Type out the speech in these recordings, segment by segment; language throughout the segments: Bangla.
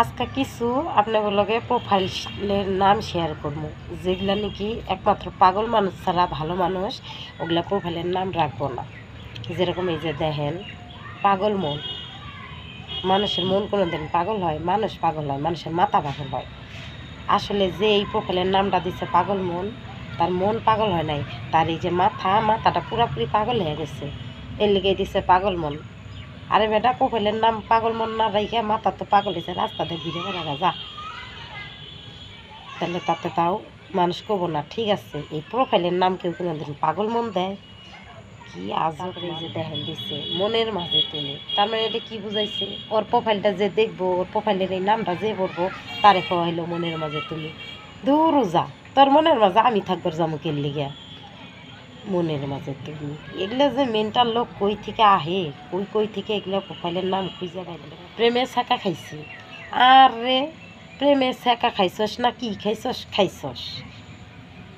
আজকে কিছু আপনাদের লগে প্রোফাইলের নাম শেয়ার করবো, যেগুলা নাকি একমাত্র পাগল মানুষ ছাড়া ভালো মানুষ ওগুলা প্রোফাইলের নাম রাখবো না। যেরকম এই যে দেখেন, পাগল মন। মানুষের মন কোনো দিন পাগল হয়? মানুষ পাগল হয়, মানুষের মাথা পাগল হয়। আসলে যে এই প্রোফাইলের নামটা দিচ্ছে পাগল মন, তার মন পাগল হয় নাই, তার এই যে মাথাটা পুরাপুরি পাগল হয়ে গেছে, এর লিগে দিচ্ছে পাগল মন। আরে বেটা, প্রোফাইলের নাম পাগল মন না রাইখা মাথা তো পাগল হয়েছে, রাস্তাতে ঘিরে বেড়া যা, তাহলে তাতে তাও মানুষ কব না ঠিক আছে। এই প্রোফাইলের নাম কেউ কোনোদিন পাগল মন দেয়? কি আজব! এই যে দেখেন দিচ্ছে মনের মাঝে তুমি, তার মানে এটা কি বুঝাইছে? ওর প্রোফাইলটা যে দেখবো, ওর প্রোফাইলের এই নামটা যে পড়বো, তারে খাওয়া হইলো মনের মাঝে তুমি। দূর যা, তোর মনের মাঝে আমি থাকবার জামুকের লিগা। মনের মাঝে তুমি, এগুলো যে মেন্টাল লোক কই থেকে আহে, কই থেকে এগুলো প্রোফাইলের নাম খুঁজে পাইলে। প্রেমের ছাকা খাইছি। আরে প্রেমের ছাকা খাইছস না কি খাইছস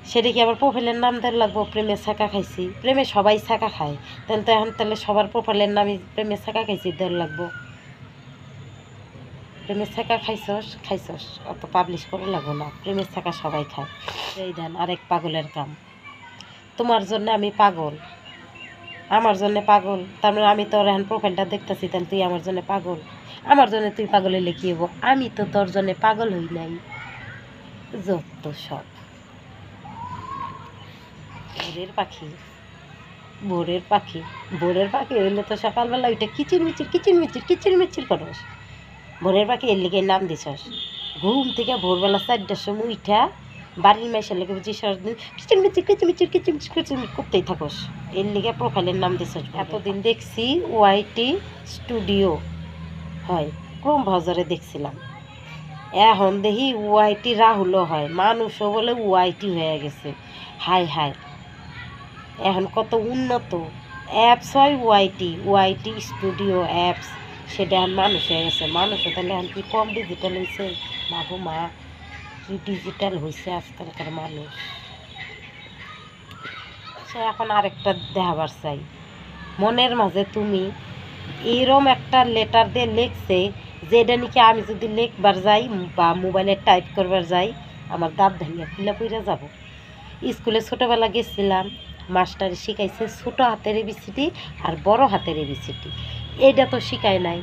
সেটা কি আবার প্রোফাইলের নাম দেওয়ার লাগবো? প্রেমের ছাকা খাইছি, প্রেমে সবাই ছাকা খায়, তাহলে সবার প্রোফাইলের নামই প্রেমের ছাকা খাইছি দেওয়ার লাগবো? প্রেমের ছাকা খাইছস অত পাবলিশ করে লাগবো না, প্রেমের ছাকা সবাই খায়। এই দেন আরেক পাগলের কাম। তোমার জন্য আমি পাগল, আমার জন্য পাগল, তার মানে আমি তোর এখন প্রোফাইলটা দেখতেছি, তাহলে তুই আমার জন্য পাগল। আমার জন্য তুই পাগল হইলে কি হবো? আমি তো তোর জন্য পাগল হই নাই। যত সব ভোরের পাখি। ভোরের পাখি হইলে তো সকালবেলা ওইটা কিচির মিচির করস। ভোরের পাখি এর লিগে নাম দিছস। ঘুম থেকে ভোরবেলা 4টার সময় উঠা বাড়ির মেয়ের লেগে বুঝি সারাদিন কিচিরমিচির করতেই থাকস, এর লিগে প্রোফাইলের নাম দিছস। এতদিন দেখছি ওয়াইটি স্টুডিও হয়, ক্রোম ব্রাউজারে দেখছিলাম, এখন দেখি ওয়াইটি রাহুলও হয়, মানুষও বলে ওয়াইটি হয়ে গেছে। হাই হাই, এখন কত উন্নত অ্যাপস হয়, ওয়াইটি স্টুডিও অ্যাপস, সেটা এখন মানুষ হয়ে গেছে। মানুষও তাহলে এখন কি কম ডিজিটাল হয়েছে? মাগো মা, কি ডিজিটাল হয়েছে আজকালকার মানুষ। সে এখন আরেকটা দেখাবার চাই, মনের মাঝে তুমি এরম একটা লেটার দিয়ে লিখছে, যেটা নাকি আমি যদি লিখবার যাই বা মোবাইলে টাইপ করবার যাই, আমার দাঁত ভাঙিয়া খুলে পড়ে যাব। স্কুলে ছোটোবেলা গেছিলাম, মাস্টারে শিখাইছে ছোটো হাতের এবিসিডি আর বড় হাতের এবিসিডি, এইটা তো শিখায় নাই।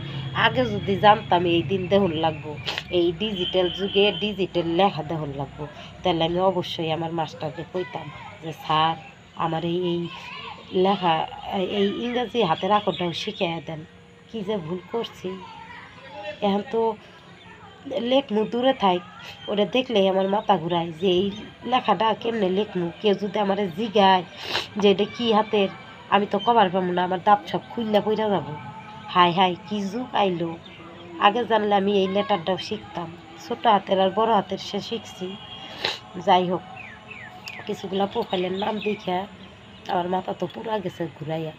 আগে যদি জানতাম এই দিন দেহন লাগবো, এই ডিজিটাল যুগে ডিজিটাল লেখা দেহন লাগবো, তাহলে আমি অবশ্যই আমার মাস্টারকে কইতাম যে স্যার আমার এই লেখা, এই ইংরাজি হাতের আঁকড়টাও শিখিয়ে দেন। কি যে ভুল করছি, এখন তো লেখমু দূরে থাক, ওটা দেখলেই আমার মাথা ঘুরায় যে এই লেখাটা কেমনে লেখমু। কেউ যদি আমার জিগায় যে এটা কী হাতের, আমি তো কবার পাবো না, আমার দাঁত সব খুললা পইরা যাব। হাই হাই, কি যুগ আইলো! আগে জানলে আমি এই লেটারটাও শিখতাম। ছোটো হাতের আর বড় হাতের সে শিখছি। যাই হোক, কিছুগুলা প্রোফাইলের নাম দেখে আমার মাথা তো পুরা গেছে ঘুরাইয়া।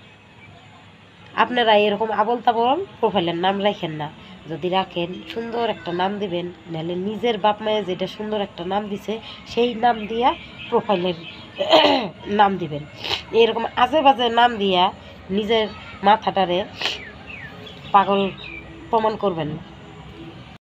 আপনারা এরকম আবল তাবল প্রোফাইলের নাম রাখেন না, যদি রাখেন সুন্দর একটা নাম দিবেন, নাহলে নিজের বাপ মায়ে যেটা সুন্দর একটা নাম দিছে সেই নাম দিয়া প্রোফাইলের নাম দিবেন। এরকম আজে বাজে নাম দিয়া নিজের মাথাটারে পাগল প্রমাণ করবেন না।